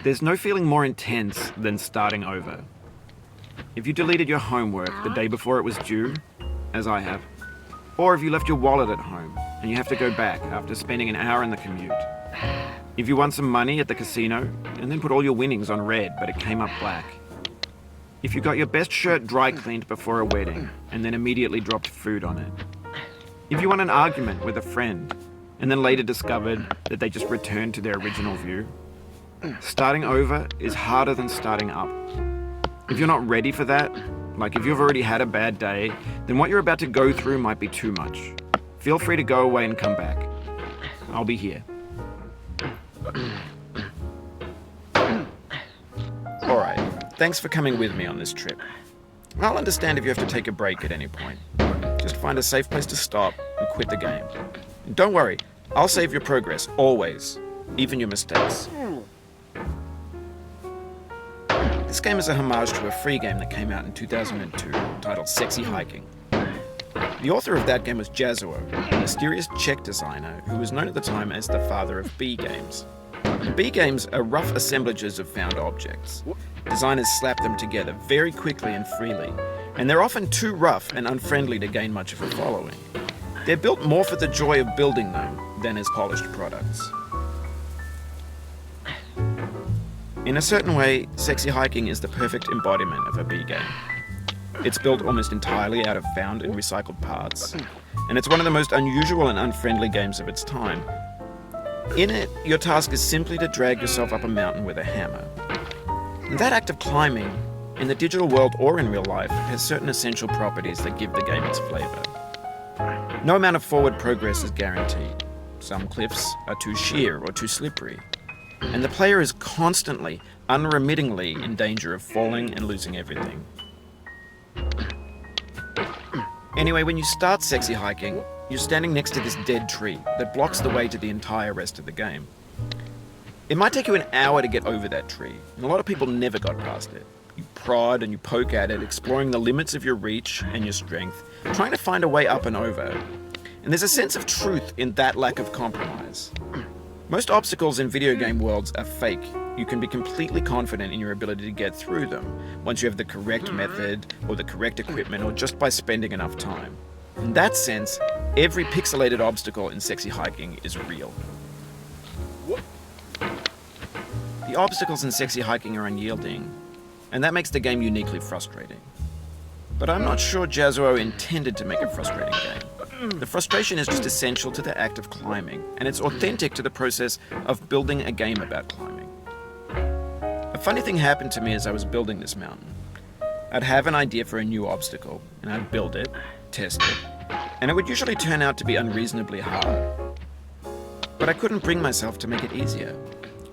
There's no feeling more intense than starting over. If you deleted your homework the day before it was due, as I have, or if you left your wallet at home and you have to go back after spending an hour in the commute. If you won some money at the casino and then put all your winnings on red but it came up black. If you got your best shirt dry cleaned before a wedding and then immediately dropped food on it. If you won an argument with a friend and then later discovered that they just returned to their original view. Starting over is harder than starting up. If you're not ready for that, like if you've already had a bad day, then what you're about to go through might be too much. Feel free to go away and come back. I'll be here. Alright, thanks for coming with me on this trip. I'll understand if you have to take a break at any point. Just find a safe place to stop and quit the game. And don't worry, I'll save your progress, always, even your mistakes. This game is a homage to a free game that came out in 2002, titled Sexy Hiking. The author of that game was Jazzuo, a mysterious Czech designer who was known at the time as the father of B games. B games are rough assemblages of found objects. Designers slap them together very quickly and freely, and they're often too rough and unfriendly to gain much of a following. They're built more for the joy of building them than as polished products. In a certain way, Sexy Hiking is the perfect embodiment of a B game. It's built almost entirely out of found and recycled parts, and it's one of the most unusual and unfriendly games of its time. In it, your task is simply to drag yourself up a mountain with a hammer. And that act of climbing, in the digital world or in real life, has certain essential properties that give the game its flavor. No amount of forward progress is guaranteed. Some cliffs are too sheer or too slippery. And the player is constantly, unremittingly in danger of falling and losing everything. Anyway, when you start Sexy Hiking, you're standing next to this dead tree that blocks the way to the entire rest of the game. It might take you an hour to get over that tree, and a lot of people never got past it. You prod and you poke at it, exploring the limits of your reach and your strength, trying to find a way up and over. And there's a sense of truth in that lack of compromise. Most obstacles in video game worlds are fake. You can be completely confident in your ability to get through them once you have the correct method or the correct equipment or just by spending enough time. In that sense, every pixelated obstacle in Sexy Hiking is real. The obstacles in Sexy Hiking are unyielding, and that makes the game uniquely frustrating. But I'm not sure Jazzuo intended to make a frustrating game. The frustration is just essential to the act of climbing, and it's authentic to the process of building a game about climbing. A funny thing happened to me as I was building this mountain. I'd have an idea for a new obstacle, and I'd build it, test it, and it would usually turn out to be unreasonably hard. But I couldn't bring myself to make it easier.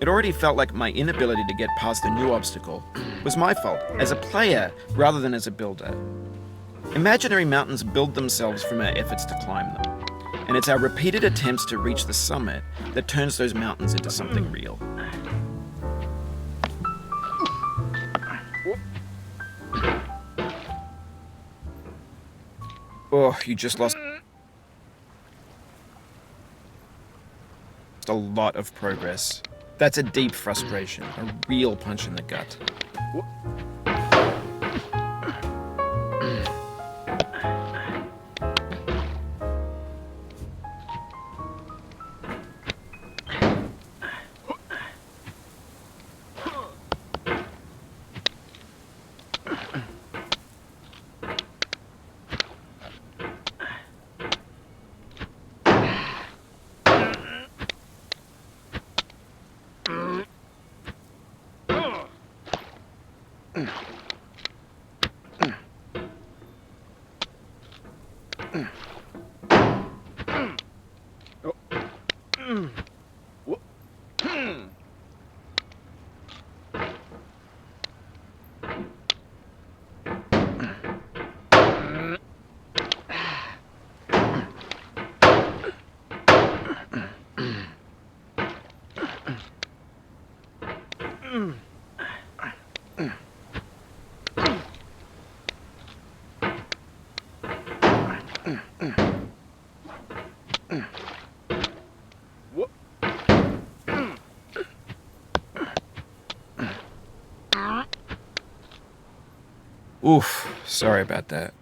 It already felt like my inability to get past the new obstacle was my fault, as a player rather than as a builder. Imaginary mountains build themselves from our efforts to climb them, and it's our repeated attempts to reach the summit that turns those mountains into something real. Oh, you just lost a lot of progress. That's a deep frustration, a real punch in the gut. Oof, sorry about that.